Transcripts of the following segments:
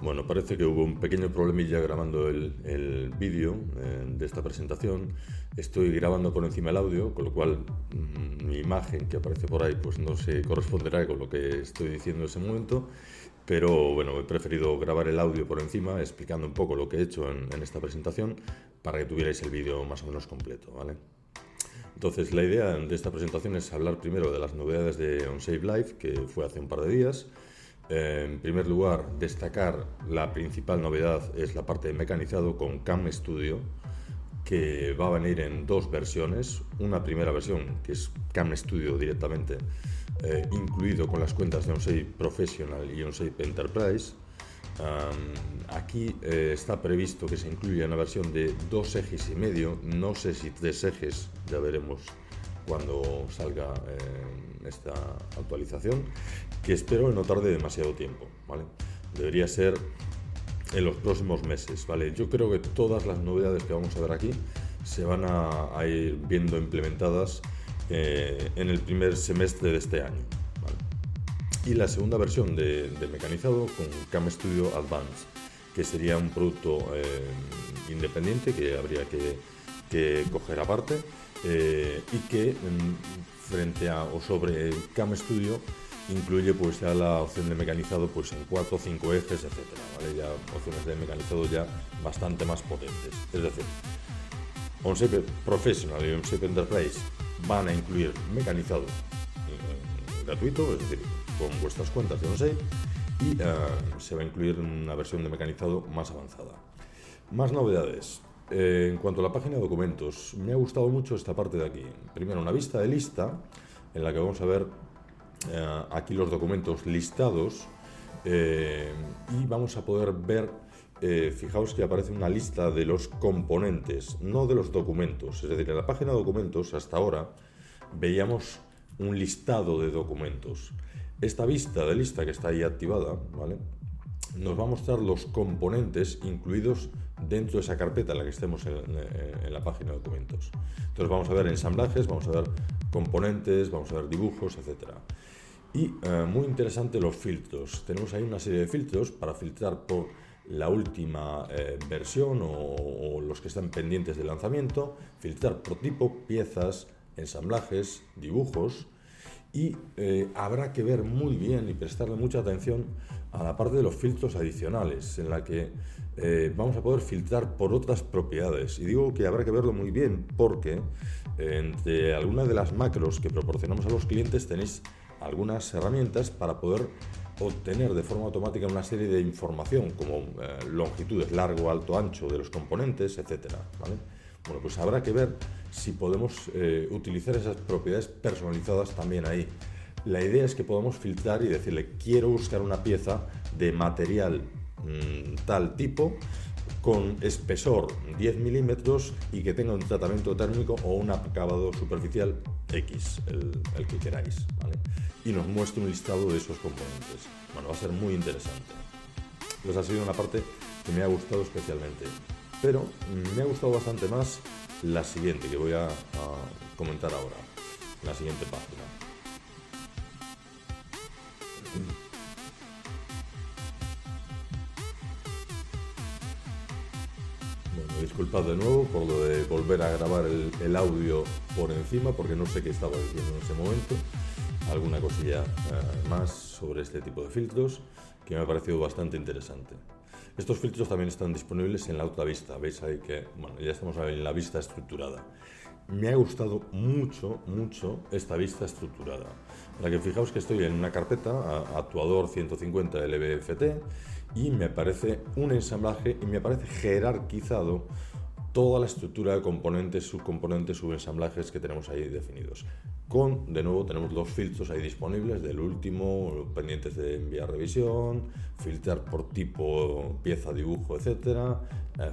Bueno, parece que hubo un pequeño problemilla grabando el vídeo de esta presentación. Estoy grabando por encima el audio, con lo cual mi imagen que aparece por ahí pues no se corresponderá con lo que estoy diciendo en ese momento. Pero bueno, he preferido grabar el audio por encima, explicando un poco lo que he hecho en esta presentación, para que tuvierais el vídeo más o menos completo, ¿vale? Entonces, la idea de esta presentación es hablar primero de las novedades de OnShape Live, que fue hace un par de días. En primer lugar, destacar la principal novedad es la parte de mecanizado con Cam Studio, que va a venir en dos versiones. Una primera versión, que es Cam Studio directamente, incluido con las cuentas de OnShape Professional y OnShape Enterprise. Aquí está previsto que se incluya una versión de 2 ejes y medio, no sé si 3 ejes, ya veremos cuando salga esta actualización, que espero no tarde demasiado tiempo, ¿vale? Debería ser en los próximos meses, ¿vale? Yo creo que todas las novedades que vamos a ver aquí se van a ir viendo implementadas en el primer semestre de este año, ¿vale? Y la segunda versión de mecanizado con Cam Studio Advanced, que sería un producto independiente que habría que coger aparte y que frente a o sobre Cam Studio incluye pues ya la opción de mecanizado pues en 4 o 5 ejes, etcétera, ¿vale? Ya opciones de mecanizado ya bastante más potentes. Es decir, OnShape Professional y OnShape Enterprise van a incluir mecanizado gratuito, es decir, con vuestras cuentas de OnShape, y se va a incluir una versión de mecanizado más avanzada. Más novedades. En cuanto a la página de documentos, me ha gustado mucho esta parte de aquí. Primero, una vista de lista en la que vamos a ver aquí los documentos listados y vamos a poder ver, fijaos que aparece una lista de los componentes, no de los documentos. Es decir, en la página de documentos hasta ahora veíamos un listado de documentos. Esta vista de lista que está ahí activada, ¿vale?, nos va a mostrar los componentes incluidos dentro de esa carpeta en la que estemos en la página de documentos. Entonces vamos a ver ensamblajes, vamos a ver componentes, vamos a ver dibujos, etc. Y muy interesante los filtros. Tenemos ahí una serie de filtros para filtrar por la última versión o los que están pendientes de lanzamiento, filtrar por tipo, piezas, ensamblajes, dibujos. Y habrá que ver muy bien y prestarle mucha atención a la parte de los filtros adicionales, en la que vamos a poder filtrar por otras propiedades. Y digo que habrá que verlo muy bien porque entre algunas de las macros que proporcionamos a los clientes tenéis algunas herramientas para poder obtener de forma automática una serie de información como longitudes, largo, alto, ancho de los componentes, etcétera, ¿vale? Bueno, pues habrá que ver si podemos utilizar esas propiedades personalizadas también ahí. La idea es que podamos filtrar y decirle, quiero buscar una pieza de material tal tipo, con espesor 10 milímetros y que tenga un tratamiento térmico o un acabado superficial X, el que queráis, ¿vale? Y nos muestre un listado de esos componentes. Bueno, va a ser muy interesante. Pues ha sido una parte que me ha gustado especialmente. Pero me ha gustado bastante más la siguiente que voy a comentar ahora, la siguiente página. Bueno, disculpad de nuevo por lo de volver a grabar el audio por encima, porque no sé qué estaba diciendo en ese momento. Alguna cosilla más sobre este tipo de filtros que me ha parecido bastante interesante. Estos filtros también están disponibles en la otra vista. Veis ahí que, bueno, ya estamos en la vista estructurada. Me ha gustado mucho esta vista estructurada. En la que fijaos que estoy en una carpeta, actuador 150 LBFT, y me aparece un ensamblaje y me aparece jerarquizado toda la estructura de componentes, subcomponentes, subensamblajes que tenemos ahí definidos. De nuevo, tenemos los filtros ahí disponibles del último, pendientes de enviar revisión, filtrar por tipo, pieza, dibujo, etcétera,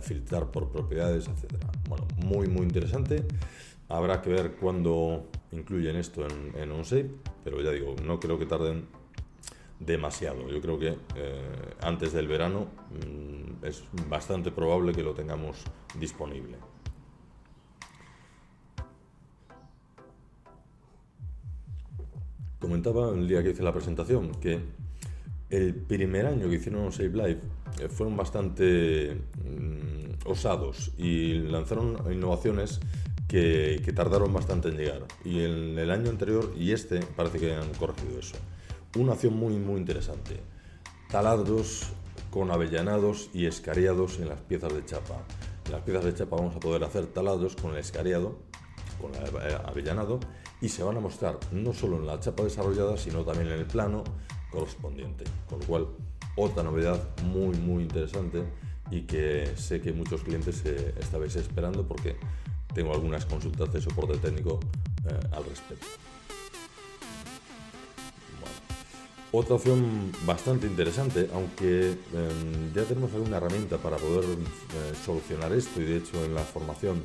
filtrar por propiedades, etcétera. Bueno, muy interesante. Habrá que ver cuándo incluyen esto en OnShape, pero ya digo, no creo que tarden demasiado. Yo creo que antes del verano es bastante probable que lo tengamos disponible. Comentaba el día que hice la presentación que El primer año que hicieron Onshape Live fueron bastante osados y lanzaron innovaciones que tardaron bastante en llegar. Y en el año anterior y este parece que han corregido eso. Una acción muy interesante. Taladros con avellanados y escariados en las piezas de chapa. En las piezas de chapa vamos a poder hacer taladros con el escariado, con el avellanado, y se van a mostrar no solo en la chapa desarrollada, sino también en el plano correspondiente. Con lo cual, otra novedad muy interesante y que sé que muchos clientes estabais esperando porque tengo algunas consultas de soporte técnico al respecto. Otra opción bastante interesante, aunque ya tenemos alguna herramienta para poder solucionar esto, y de hecho en la formación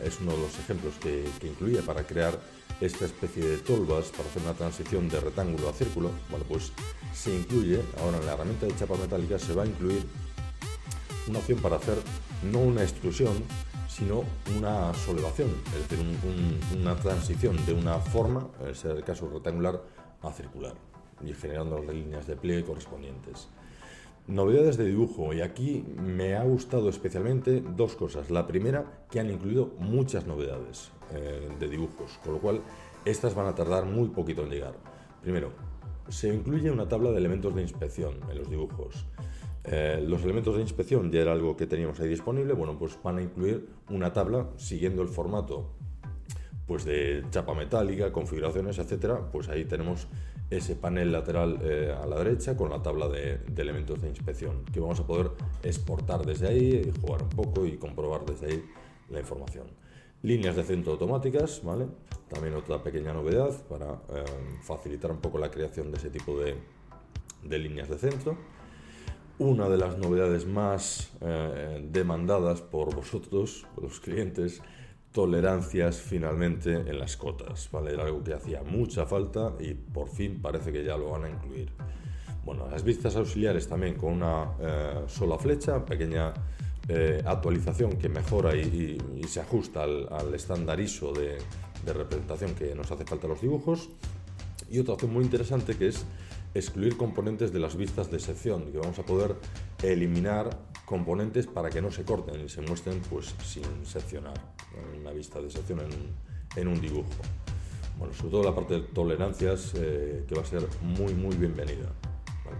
es uno de los ejemplos que incluye para crear esta especie de tolvas para hacer una transición de rectángulo a círculo. Bueno, pues se incluye ahora en la herramienta de chapa metálica, se va a incluir una opción para hacer no una extrusión, sino una solvación, es decir, una transición de una forma, en el caso rectangular, a circular, y generando las líneas de pliegue correspondientes. Novedades de dibujo, y aquí me ha gustado especialmente dos cosas. La primera, que han incluido muchas novedades de dibujos, con lo cual estas van a tardar muy poquito en llegar. Primero, se incluye una tabla de elementos de inspección en los dibujos. Los elementos de inspección ya era algo que teníamos ahí disponible. Bueno, pues van a incluir una tabla siguiendo el formato pues de chapa metálica, configuraciones, etcétera. Pues ahí tenemos ese panel lateral a la derecha con la tabla de elementos de inspección que vamos a poder exportar desde ahí, jugar un poco y comprobar desde ahí la información. Líneas de centro automáticas, ¿vale? También otra pequeña novedad para facilitar un poco la creación de ese tipo de líneas de centro. Una de las novedades más demandadas por vosotros, por los clientes, tolerancias finalmente en las cotas, ¿vale? Era algo que hacía mucha falta y por fin parece que ya lo van a incluir. Bueno, las vistas auxiliares también con una sola flecha, pequeña actualización que mejora y se ajusta al estándar ISO de representación que nos hace falta en los dibujos. Y otra opción muy interesante que es excluir componentes de las vistas de sección, que vamos a poder eliminar componentes para que no se corten y se muestren pues sin seccionar en una vista de sección en un dibujo. Bueno, sobre todo la parte de tolerancias que va a ser muy bienvenida, ¿vale?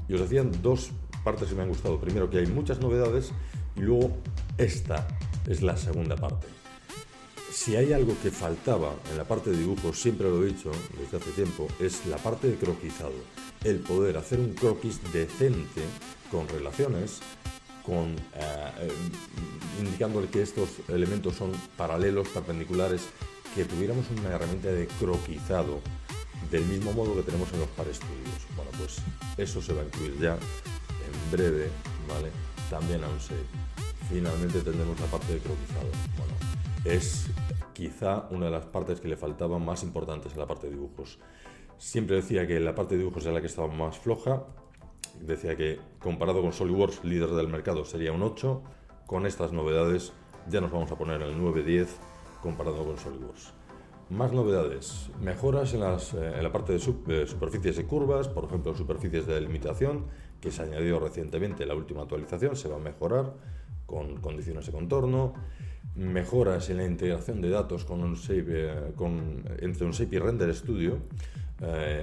Y os decían dos partes que me han gustado. Primero, que hay muchas novedades, y luego esta es la segunda parte. Si hay algo que faltaba en la parte de dibujos, siempre lo he dicho desde hace tiempo, es la parte de croquisado. El poder hacer un croquis decente con relaciones, indicándole que estos elementos son paralelos, perpendiculares, que tuviéramos una herramienta de croquisado del mismo modo que tenemos en los PARestudios. Bueno, pues eso se va a incluir ya en breve, ¿vale? También a Onshape. Finalmente tendremos la parte de croquisado. Bueno, es quizá una de las partes que le faltaban más importantes en la parte de dibujos. Siempre decía que la parte de dibujos era la que estaba más floja. Decía que comparado con SolidWorks, líder del mercado, sería un 8. Con estas novedades ya nos vamos a poner en el 9-10 comparado con SolidWorks. Más novedades, mejoras en la parte de superficies y curvas, por ejemplo superficies de delimitación, que se añadió recientemente en la última actualización, se va a mejorar con condiciones de contorno. Mejoras en la integración de datos entre Onshape y Render Studio.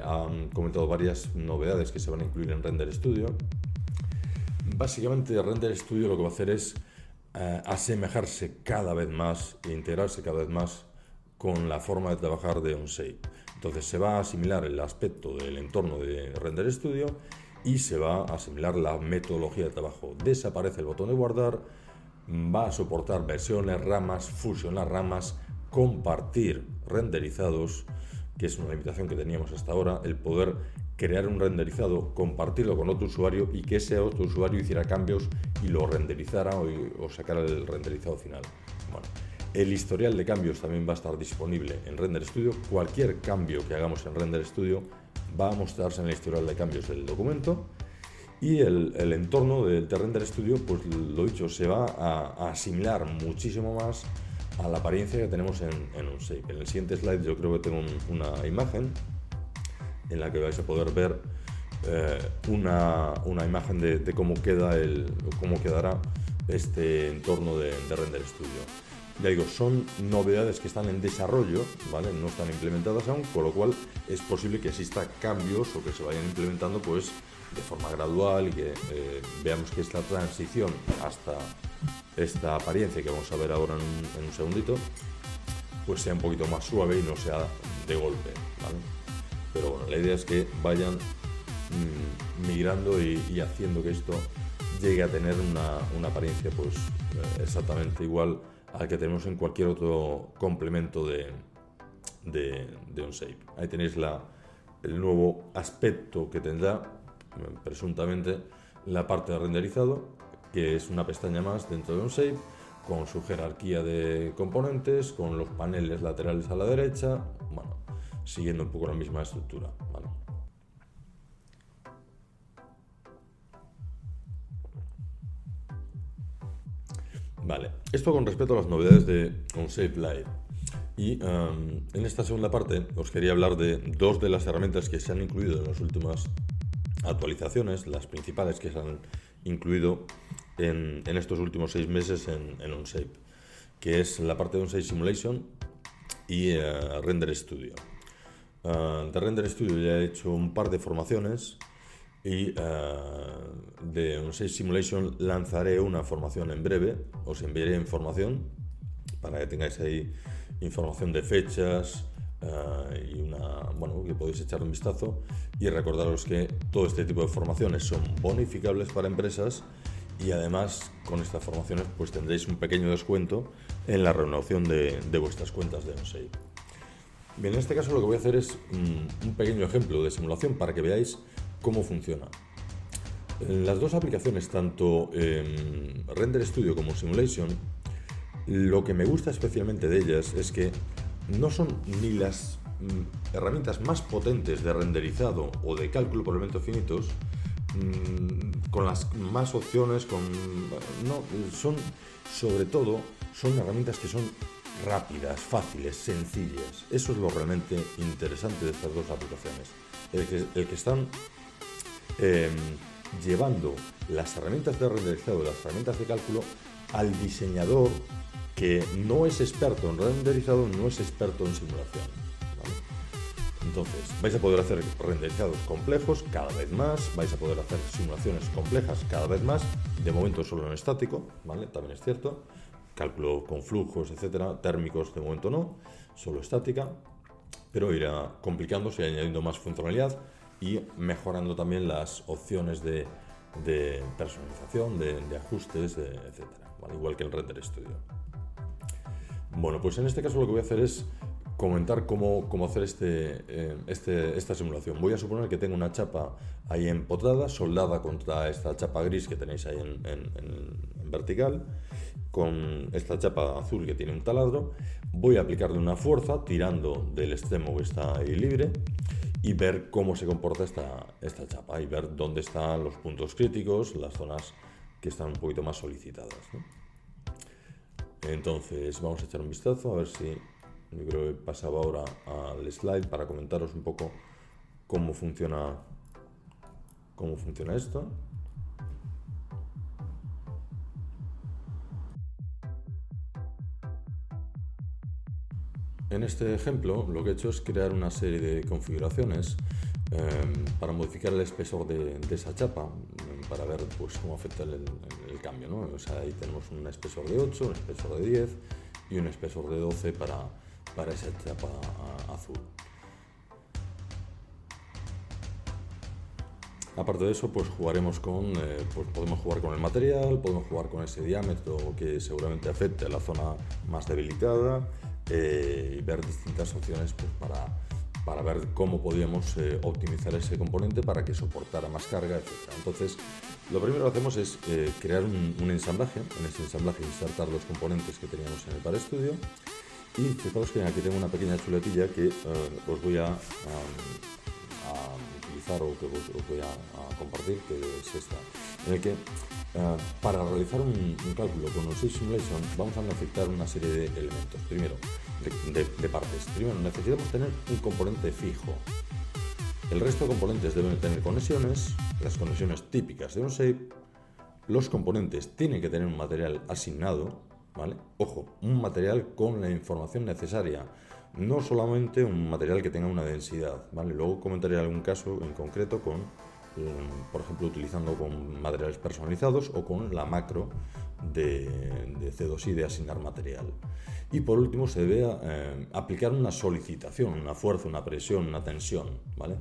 Han comentado varias novedades que se van a incluir en Render Studio. Básicamente Render Studio lo que va a hacer es asemejarse cada vez más e integrarse cada vez más con la forma de trabajar de Onshape. Entonces se va a asimilar el aspecto del entorno de Render Studio y se va a asimilar la metodología de trabajo. Desaparece el botón de guardar, va a soportar versiones, ramas, fusionar ramas, compartir renderizados, que es una limitación que teníamos hasta ahora, el poder crear un renderizado, compartirlo con otro usuario y que ese otro usuario hiciera cambios y lo renderizara o sacara el renderizado final. Bueno, el historial de cambios también va a estar disponible en Render Studio. Cualquier cambio que hagamos en Render Studio va a mostrarse en el historial de cambios del documento. Y el entorno de Render Studio, pues lo dicho, se va a asimilar muchísimo más a la apariencia que tenemos en Onshape. En el siguiente slide yo creo que tengo una imagen en la que vais a poder ver una imagen de cómo quedará este entorno de Render Studio. Ya digo, son novedades que están en desarrollo, ¿vale? No están implementadas aún, con lo cual es posible que exista cambios o que se vayan implementando pues de forma gradual y que veamos que esta transición hasta esta apariencia que vamos a ver ahora en un segundito pues sea un poquito más suave y no sea de golpe, ¿vale? Pero bueno, la idea es que vayan migrando y haciendo que esto llegue a tener una apariencia pues exactamente igual al que tenemos en cualquier otro complemento de Onshape. Ahí tenéis el nuevo aspecto que tendrá presuntamente la parte de renderizado, que es una pestaña más dentro de Onshape con su jerarquía de componentes, con los paneles laterales a la derecha, bueno, siguiendo un poco la misma estructura, ¿vale? Vale, esto con respecto a las novedades de Onshape Live. Y en esta segunda parte os quería hablar de dos de las herramientas que se han incluido en las últimas actualizaciones, las principales que se han incluido en estos últimos 6 meses en Onshape, que es la parte de Onshape Simulation y Render Studio. De Render Studio ya he hecho un par de formaciones y de Onshape Simulation lanzaré una formación en breve. Os enviaré información para que tengáis ahí información de fechas y que podéis echar un vistazo, y recordaros que todo este tipo de formaciones son bonificables para empresas y además con estas formaciones pues tendréis un pequeño descuento en la renovación de vuestras cuentas de Onshape. Bien, en este caso lo que voy a hacer es un pequeño ejemplo de simulación para que veáis cómo funciona. En las dos aplicaciones, tanto Render Studio como Simulation, lo que me gusta especialmente de ellas es que no son ni las herramientas más potentes de renderizado o de cálculo por elementos finitos, con las más opciones, sobre todo son herramientas que son rápidas, fáciles, sencillas. Eso es lo realmente interesante de estas dos aplicaciones. El que están llevando las herramientas de renderizado y las herramientas de cálculo al diseñador que no es experto en renderizado, no es experto en simulación, ¿vale? Entonces, vais a poder hacer renderizados complejos cada vez más, vais a poder hacer simulaciones complejas cada vez más, de momento solo en estático, ¿vale? También es cierto, cálculo con flujos, etcétera, térmicos de momento no, solo estática, pero irá complicándose y añadiendo más funcionalidad y mejorando también las opciones de personalización, de ajustes, etcétera, ¿vale? Igual que el Render Studio. Bueno, pues en este caso lo que voy a hacer es comentar cómo hacer esta simulación. Voy a suponer que tengo una chapa ahí empotrada, soldada contra esta chapa gris que tenéis ahí en vertical, con esta chapa azul que tiene un taladro. Voy a aplicarle una fuerza tirando del extremo que está ahí libre y ver cómo se comporta esta chapa y ver dónde están los puntos críticos, las zonas que están un poquito más solicitadas, ¿no? Entonces vamos a echar un vistazo a ver si, yo creo que pasaba ahora al slide para comentaros un poco cómo funciona esto. En este ejemplo lo que he hecho es crear una serie de configuraciones para modificar el espesor de esa chapa, para ver pues cómo afecta el cambio, ¿no? O sea, ahí tenemos un espesor de 8, un espesor de 10 y un espesor de 12 para esa chapa azul. Aparte de eso, pues jugaremos pues podemos jugar con el material, podemos jugar con ese diámetro que seguramente afecte a la zona más debilitada, y ver distintas opciones pues para ver cómo podíamos optimizar ese componente para que soportara más carga, etc. Entonces, lo primero que hacemos es crear un ensamblaje. En ese ensamblaje insertar los componentes que teníamos en el Par Studio. Y fijaos que aquí tengo una pequeña chuletilla que os voy a utilizar o que os voy a compartir, que es esta, en el que para realizar un cálculo con Onshape Simulation vamos a necesitar una serie de elementos, primero de partes. Primero necesitamos tener un componente fijo. El resto de componentes deben tener conexiones, las conexiones típicas de un shape. Los componentes tienen que tener un material asignado, ¿vale? Ojo, un material con la información necesaria, no solamente un material que tenga una densidad, ¿vale? Luego comentaré algún caso en concreto con, por ejemplo, utilizando con materiales personalizados o con la macro de C2I de asignar material. Y por último se debe aplicar una solicitación, una fuerza, una presión, una tensión, ¿vale?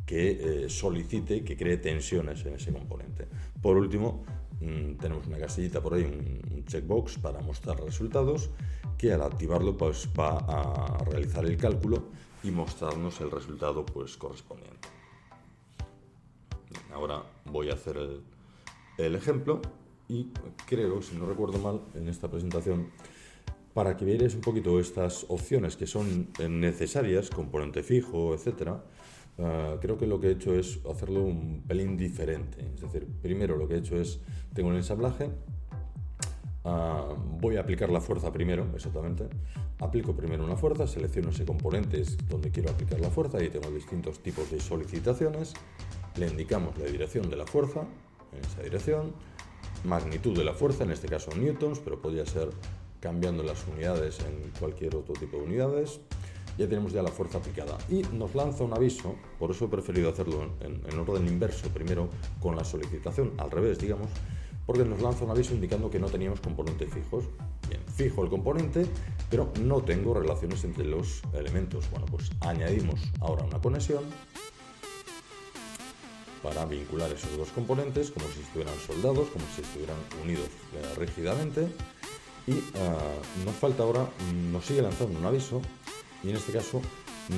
Que solicite, que cree tensiones en ese componente. Por último, tenemos una casillita por ahí, un checkbox para mostrar resultados, que al activarlo pues va a realizar el cálculo y mostrarnos el resultado pues correspondiente. Bien, ahora voy a hacer el ejemplo y creo, si no recuerdo mal, en esta presentación, para que veáis un poquito estas opciones que son necesarias, componente fijo, etcétera. Creo que lo que he hecho es hacerlo un pelín diferente. Es decir, primero lo que he hecho es, tengo el ensamblaje, voy a aplicar la fuerza primero, exactamente. Aplico primero una fuerza, selecciono ese componente donde quiero aplicar la fuerza y tengo distintos tipos de solicitaciones. Le indicamos la dirección de la fuerza, en esa dirección, magnitud de la fuerza, en este caso newtons, pero podría ser cambiando las unidades en cualquier otro tipo de unidades. Ya tenemos ya la fuerza aplicada y nos lanza un aviso, por eso he preferido hacerlo en orden inverso, primero con la solicitación, al revés, digamos, porque nos lanza un aviso indicando que no teníamos componentes fijos. Bien, fijo el componente, pero no tengo relaciones entre los elementos. Bueno, pues añadimos ahora una conexión para vincular esos dos componentes como si estuvieran soldados, como si estuvieran unidos rígidamente. Y nos falta ahora, nos sigue lanzando un aviso y en este caso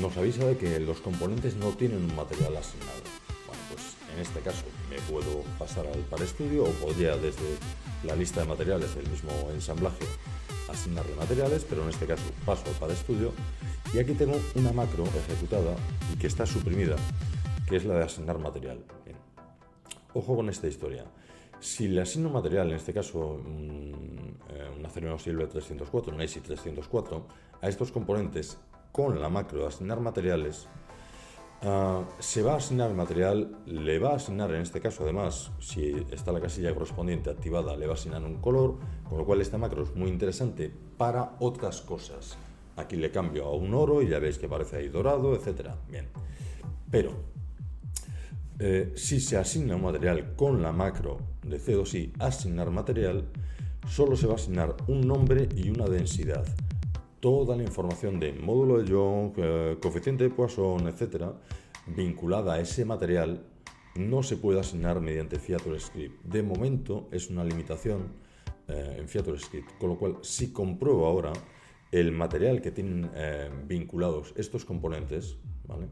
nos avisa de que los componentes no tienen un material asignado. Bueno, pues en este caso me puedo pasar al ParaStudio o podría desde la lista de materiales del mismo ensamblaje asignarle materiales, pero en este caso paso al ParaStudio y aquí tengo una macro ejecutada y que está suprimida, que es la de asignar material. Bien. Ojo con esta historia. Si le asigno material, en este caso un acero inoxidable 304, un ASI 304, a estos componentes con la macro de asignar materiales, se va a asignar el material, le va a asignar en este caso además, si está la casilla correspondiente activada, le va a asignar un color, con lo cual esta macro es muy interesante para otras cosas. Aquí le cambio a un oro y ya veis que aparece ahí dorado, etcétera. Bien, pero si se asigna un material con la macro de C2I asignar material, solo se va a asignar un nombre y una densidad. Toda la información de módulo de Young, coeficiente de Poisson, etcétera, vinculada a ese material, no se puede asignar mediante FeatureScript. De momento es una limitación en FeatureScript, con lo cual si compruebo ahora el material que tienen vinculados estos componentes, ¿vale?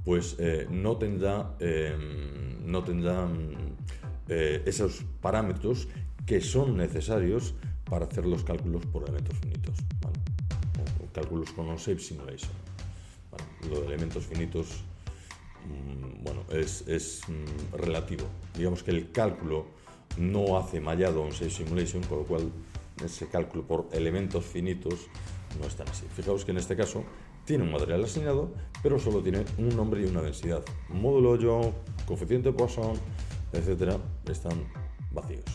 Pues no tendrá esos parámetros que son necesarios para hacer los cálculos por elementos finitos, ¿vale? O cálculos con OnShape Simulation. ¿Vale? Lo de elementos finitos, bueno, es relativo. Digamos que el cálculo no hace mallado OnShape Simulation, con lo cual ese cálculo por elementos finitos no es tan así. Fijaos que en este caso tiene un material asignado, pero solo tiene un nombre y una densidad. Módulo Young, coeficiente Poisson, etcétera, están vacíos.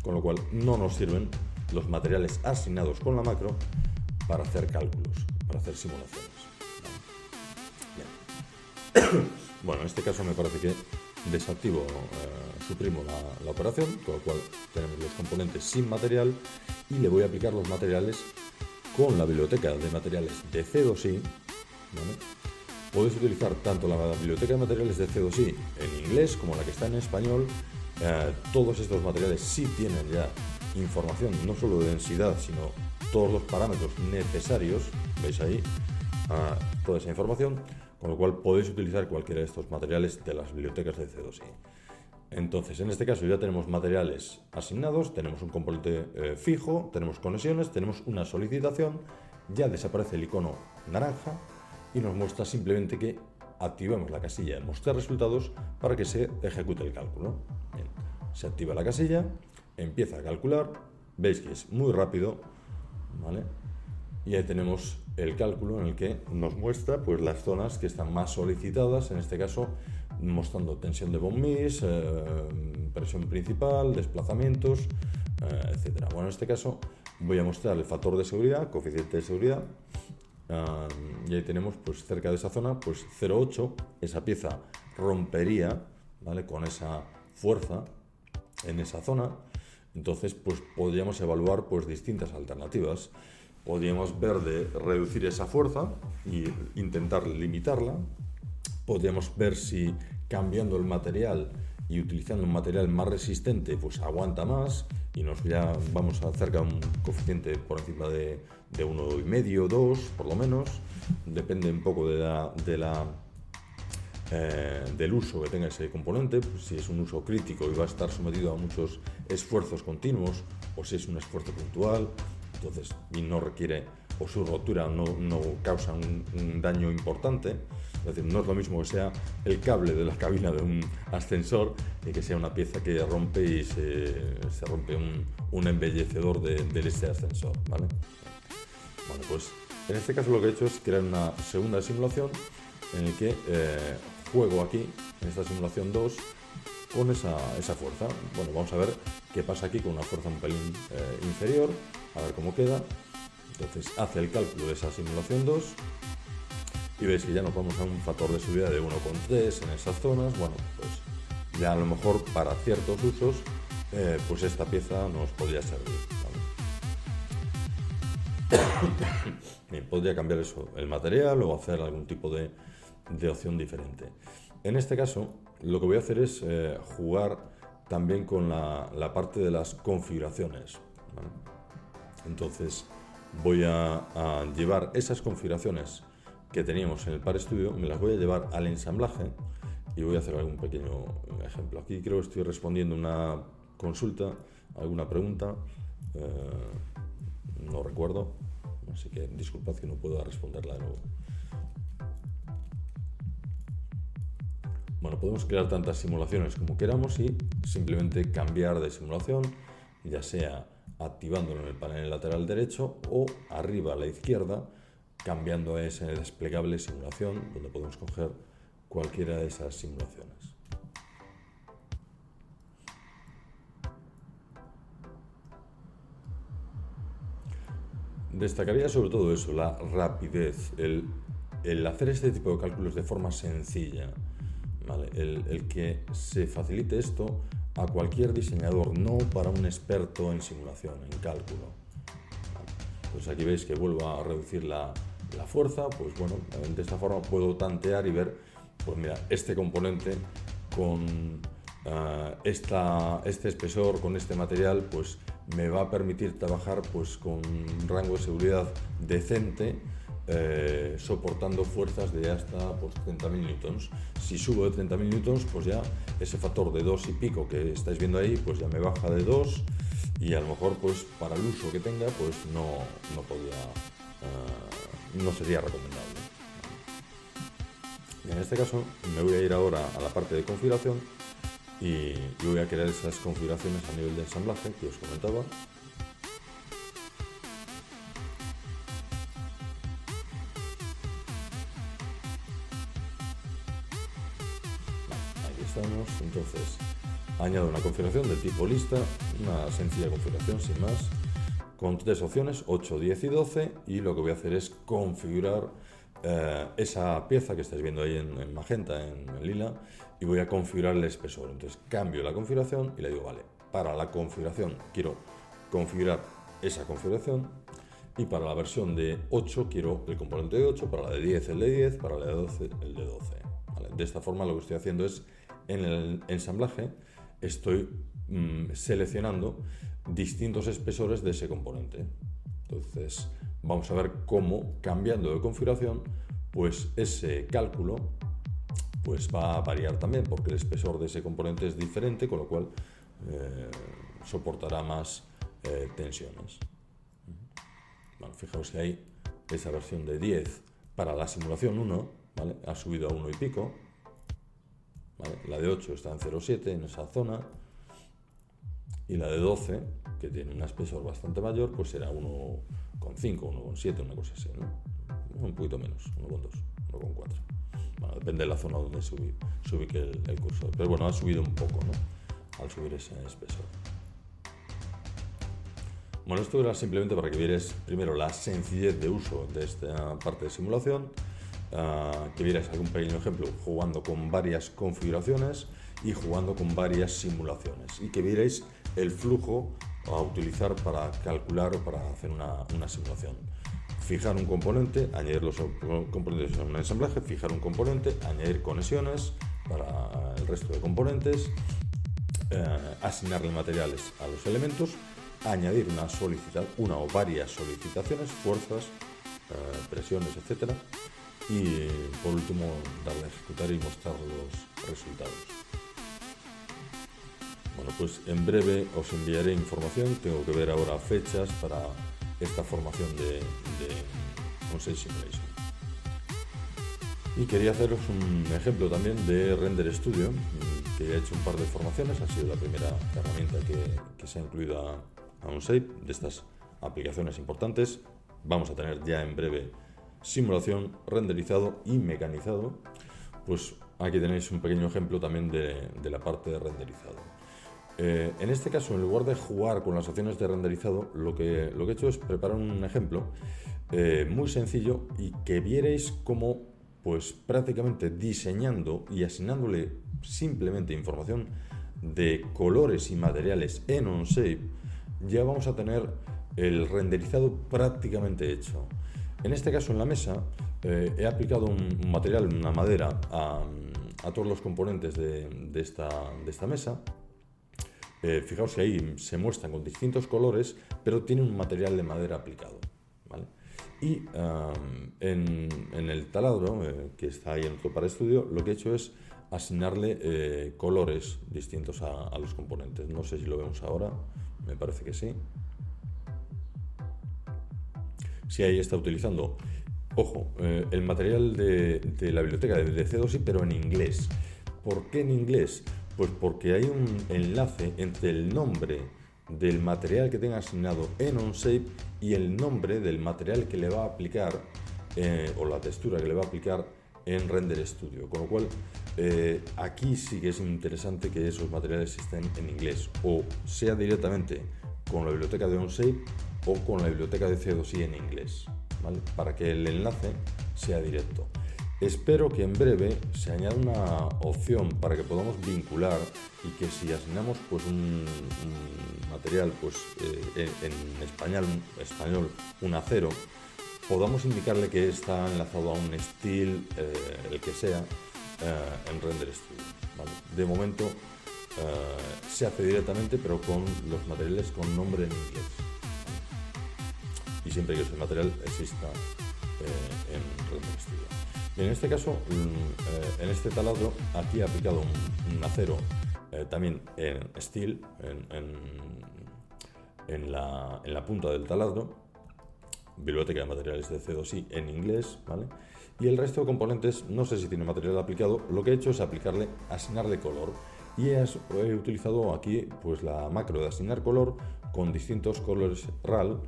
Con lo cual no nos sirven los materiales asignados con la macro para hacer cálculos, para hacer simulaciones. Bien. Bueno, en este caso me parece que desactivo, suprimo la operación, con lo cual tenemos los componentes sin material y le voy a aplicar los materiales con la biblioteca de materiales de C2I, ¿vale? Podéis utilizar tanto la biblioteca de materiales de C2I en inglés como la que está en español. Todos estos materiales sí tienen ya información, no solo de densidad, sino todos los parámetros necesarios, veis ahí toda esa información, con lo cual podéis utilizar cualquiera de estos materiales de las bibliotecas de C2I. Entonces, en este caso ya tenemos materiales asignados, tenemos un componente fijo, tenemos conexiones, tenemos una solicitación, ya desaparece el icono naranja y nos muestra simplemente que activamos la casilla de mostrar resultados para que se ejecute el cálculo. Bien, se activa la casilla, empieza a calcular, veis que es muy rápido, ¿vale? Y ahí tenemos el cálculo en el que nos muestra pues las zonas que están más solicitadas, en este caso mostrando tensión de von Mises, presión principal, desplazamientos, etcétera. Bueno, en este caso voy a mostrar el factor de seguridad, coeficiente de seguridad, y ahí tenemos pues cerca de esa zona pues 0,8, esa pieza rompería, ¿vale?, con esa fuerza en esa zona. Entonces pues podríamos evaluar pues distintas alternativas. Podríamos ver de reducir esa fuerza y intentar limitarla. Podríamos ver si cambiando el material y utilizando un material más resistente pues aguanta más y nos ya vamos a cerca de un coeficiente por encima de 1,5, 2 por lo menos. Depende un poco del uso que tenga ese componente, pues si es un uso crítico y va a estar sometido a muchos esfuerzos continuos, o si es un esfuerzo puntual, entonces, y no requiere, o su rotura no causa un daño importante. Es decir, no es lo mismo que sea el cable de la cabina de un ascensor que sea una pieza que rompe y se rompe un embellecedor de ese ascensor, ¿vale? Bueno, pues en este caso lo que he hecho es crear una segunda simulación en el que juego aquí, en esta simulación 2, con esa fuerza. Bueno, vamos a ver qué pasa aquí con una fuerza un pelín inferior, a ver cómo queda. Entonces hace el cálculo de esa simulación 2 y veis que ya nos vamos a un factor de seguridad de 1,3 en esas zonas. Bueno, pues ya a lo mejor para ciertos usos pues esta pieza nos podría servir, ¿vale? Bien, podría cambiar eso, el material, o hacer algún tipo de opción diferente. En este caso lo que voy a hacer es jugar también con la parte de las configuraciones, ¿vale? Entonces voy a llevar esas configuraciones que teníamos en el Par Studio, me las voy a llevar al ensamblaje y voy a hacer algún pequeño ejemplo. Aquí creo que estoy respondiendo una consulta, alguna pregunta, no recuerdo, así que disculpad que no puedo responderla de nuevo. Bueno, podemos crear tantas simulaciones como queramos y simplemente cambiar de simulación, ya sea activándolo en el panel lateral derecho o arriba a la izquierda, cambiando a ese desplegable simulación, donde podemos coger cualquiera de esas simulaciones. Destacaría sobre todo eso, la rapidez, el hacer este tipo de cálculos de forma sencilla, ¿vale? El que se facilite esto a cualquier diseñador, no para un experto en simulación, en cálculo, ¿vale? Pues aquí veis que vuelvo a reducir la fuerza, pues bueno, de esta forma puedo tantear y ver, pues mira, este componente con este espesor, con este material, pues me va a permitir trabajar pues con un rango de seguridad decente, soportando fuerzas de hasta pues, 30.000 newtons. Si subo de 30.000 newtons, pues ya ese factor de 2 y pico que estáis viendo ahí, pues ya me baja de 2 y a lo mejor pues para el uso que tenga, pues no sería recomendable. Y en este caso me voy a ir ahora a la parte de configuración y voy a crear esas configuraciones a nivel de ensamblaje que os comentaba. Aquí estamos. Entonces añado una configuración de tipo lista, una sencilla configuración sin más, con 3 opciones, 8, 10 y 12, y lo que voy a hacer es configurar esa pieza que estáis viendo ahí en magenta, en lila, y voy a configurar el espesor. Entonces cambio la configuración y le digo, vale, para la configuración quiero configurar esa configuración, y para la versión de 8 quiero el componente de 8, para la de 10 el de 10, para la de 12 el de 12. ¿Vale? De esta forma lo que estoy haciendo es, en el ensamblaje, estoy seleccionando distintos espesores de ese componente. Entonces vamos a ver cómo, cambiando de configuración, pues ese cálculo pues va a variar también, porque el espesor de ese componente es diferente, con lo cual soportará más tensiones. Bueno, fijaos que hay esa versión de 10 para la simulación 1, ¿vale? Ha subido a 1 y pico, ¿vale? La de 8 está en 0,7 en esa zona, y la de 12 que tiene un espesor bastante mayor, pues será 1,5, 1,7, una cosa así, ¿no? Un poquito menos, 1,2, 1,4. Bueno, depende de la zona donde se ubique el cursor. Pero bueno, ha subido un poco, ¿no? Al subir ese espesor. Bueno, esto era simplemente para que vierais primero la sencillez de uso de esta parte de simulación, que vierais algún pequeño ejemplo jugando con varias configuraciones y jugando con varias simulaciones, y que vierais el flujo a utilizar para calcular o para hacer una simulación. Fijar un componente, añadir los componentes en un ensamblaje, fijar un componente, añadir conexiones para el resto de componentes, asignarle materiales a los elementos, añadir una o varias solicitaciones, fuerzas, presiones, etcétera, y por último darle a ejecutar y mostrar los resultados. Bueno, pues en breve os enviaré información. Tengo que ver ahora fechas para esta formación de OnShape Simulation. Y quería haceros un ejemplo también de Render Studio, que ya he hecho un par de formaciones. Ha sido la primera herramienta que se ha incluido a OnShape, de estas aplicaciones importantes. Vamos a tener ya en breve simulación, renderizado y mecanizado. Pues aquí tenéis un pequeño ejemplo también de la parte de renderizado. En este caso, en lugar de jugar con las opciones de renderizado, lo que he hecho es preparar un ejemplo muy sencillo, y que vierais cómo, pues prácticamente diseñando y asignándole simplemente información de colores y materiales en OnShape, ya vamos a tener el renderizado prácticamente hecho. En este caso, en la mesa, he aplicado un material, una madera, a todos los componentes de esta mesa. Fijaos que ahí se muestran con distintos colores, pero tiene un material de madera aplicado, ¿vale? Y en el taladro, que está ahí en otro para estudio, lo que he hecho es asignarle colores distintos a los componentes. No sé si lo vemos ahora, me parece que sí. Sí, ahí está utilizando, ojo, el material de la biblioteca de C2I, pero en inglés. ¿Por qué en inglés? Pues porque hay un enlace entre el nombre del material que tenga asignado en OnShape y el nombre del material que le va a aplicar, o la textura que le va a aplicar en Render Studio. Con lo cual, aquí sí que es interesante que esos materiales estén en inglés, o sea directamente con la biblioteca de OnShape o con la biblioteca de C2I en inglés, ¿vale? Para que el enlace sea directo. Espero que en breve se añada una opción para que podamos vincular, y que si asignamos pues un material pues, en español un acero, podamos indicarle que está enlazado a un steel, el que sea, en Render Studio, ¿vale? De momento se hace directamente, pero con los materiales con nombre en inglés, ¿vale? Y siempre que ese material exista en Render Studio. En este caso, en este taladro, aquí he aplicado un acero también en steel, en la punta del taladro, biblioteca de materiales de C2I en inglés, ¿vale? Y el resto de componentes, no sé si tiene material aplicado. Lo que he hecho es asignarle color, y he utilizado aquí pues la macro de asignar color con distintos colores RAL,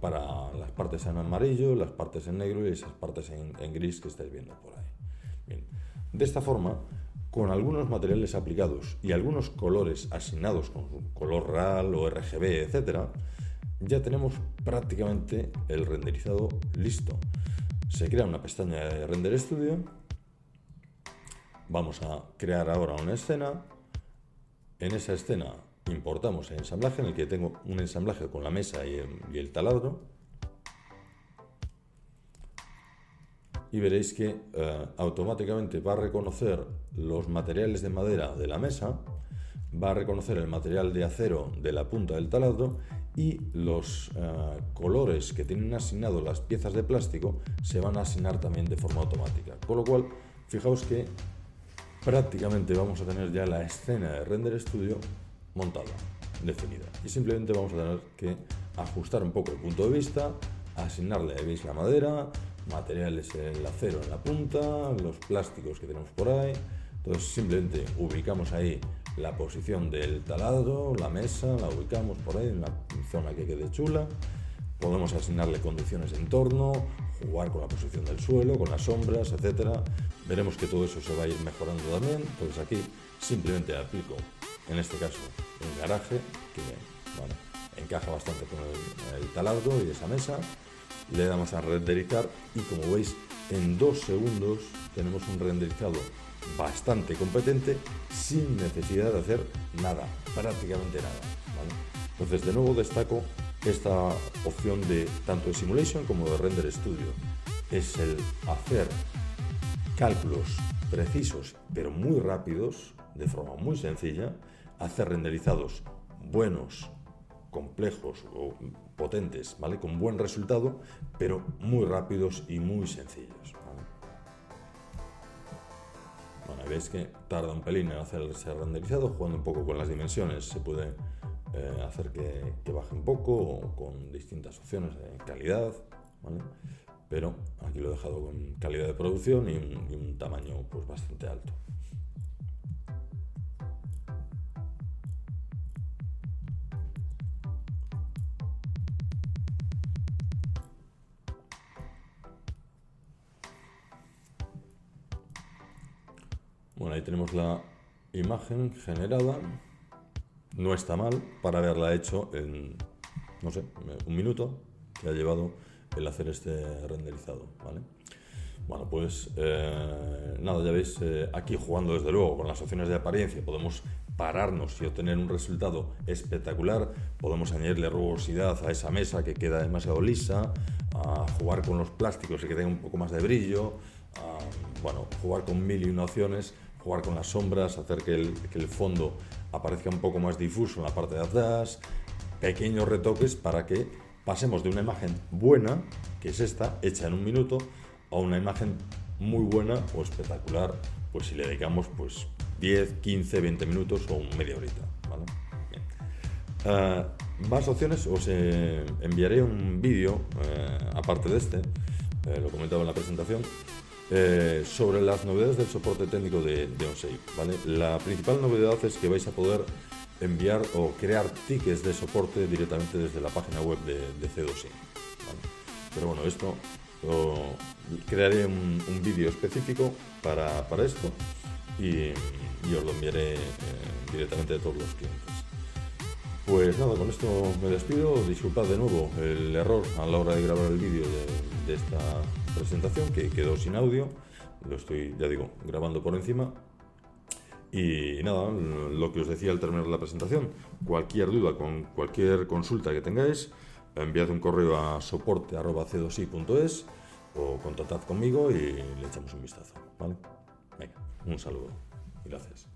para las partes en amarillo, las partes en negro y esas partes en gris que estáis viendo por ahí. Bien. De esta forma, con algunos materiales aplicados y algunos colores asignados con color RAL o RGB, etcétera, ya tenemos prácticamente el renderizado listo. Se crea una pestaña de Render Studio. Vamos a crear ahora una escena. En esa escena importamos el ensamblaje, en el que tengo un ensamblaje con la mesa y el taladro, y veréis que automáticamente va a reconocer los materiales de madera de la mesa, va a reconocer el material de acero de la punta del taladro, y los colores que tienen asignados las piezas de plástico se van a asignar también de forma automática. Con lo cual, fijaos que prácticamente vamos a tener ya la escena de Render Studio montada, definida, y simplemente vamos a tener que ajustar un poco el punto de vista, asignarle, veis, la madera, materiales, el acero en la punta, los plásticos que tenemos por ahí, Entonces simplemente ubicamos ahí la posición del taladro, la mesa, la ubicamos por ahí en la zona que quede chula. Podemos asignarle condiciones de entorno, jugar con la posición del suelo, con las sombras, etcétera. Veremos que todo eso se va a ir mejorando también. Entonces aquí simplemente aplico, en este caso, un garaje que bueno, encaja bastante con el taladro y esa mesa. Le damos a renderizar y como veis en 2 segundos tenemos un renderizado bastante competente sin necesidad de hacer nada, prácticamente nada, ¿vale? Entonces de nuevo destaco esta opción de tanto de Simulation como de Render Studio. Es el hacer cálculos precisos pero muy rápidos, de forma muy sencilla, hacer renderizados buenos, complejos o potentes, ¿vale? Con buen resultado, pero muy rápidos y muy sencillos, ¿vale? Bueno, veis que tarda un pelín en hacerse renderizado. Jugando un poco con las dimensiones se puede hacer que baje un poco, o con distintas opciones de calidad, ¿vale? Pero aquí lo he dejado con calidad de producción y un tamaño pues bastante alto. Bueno, ahí tenemos la imagen generada. No está mal para haberla hecho en, no sé, un minuto que ha llevado el hacer este renderizado, ¿vale? Bueno, pues nada, ya veis, aquí jugando desde luego con las opciones de apariencia podemos pararnos y obtener un resultado espectacular. Podemos añadirle rugosidad a esa mesa que queda demasiado lisa, a jugar con los plásticos y que tenga un poco más de brillo, bueno, jugar con 1000 y una opciones, jugar con las sombras, hacer que el fondo aparezca un poco más difuso en la parte de atrás, pequeños retoques para que pasemos de una imagen buena, que es esta, hecha en un minuto, a una imagen muy buena o espectacular, pues si le dedicamos pues 10, 15, 20 minutos o media horita, ¿vale? Bien. Más opciones, os enviaré un vídeo, aparte de este, lo comentaba en la presentación, sobre las novedades del soporte técnico de OnShape, ¿vale? La principal novedad es que vais a poder enviar o crear tickets de soporte directamente desde la página web de C2i, ¿vale? Pero bueno, esto crearé un vídeo específico para esto y os lo enviaré directamente a todos los clientes. Pues nada, con esto me despido. Disculpad de nuevo el error a la hora de grabar el vídeo de esta presentación, que quedó sin audio. Lo estoy, ya digo, grabando por encima. Y nada, lo que os decía al terminar la presentación, cualquier duda, con cualquier consulta que tengáis, enviad un correo a soporte@c2i.es o contactad conmigo y le echamos un vistazo, ¿vale? Venga, un saludo y gracias.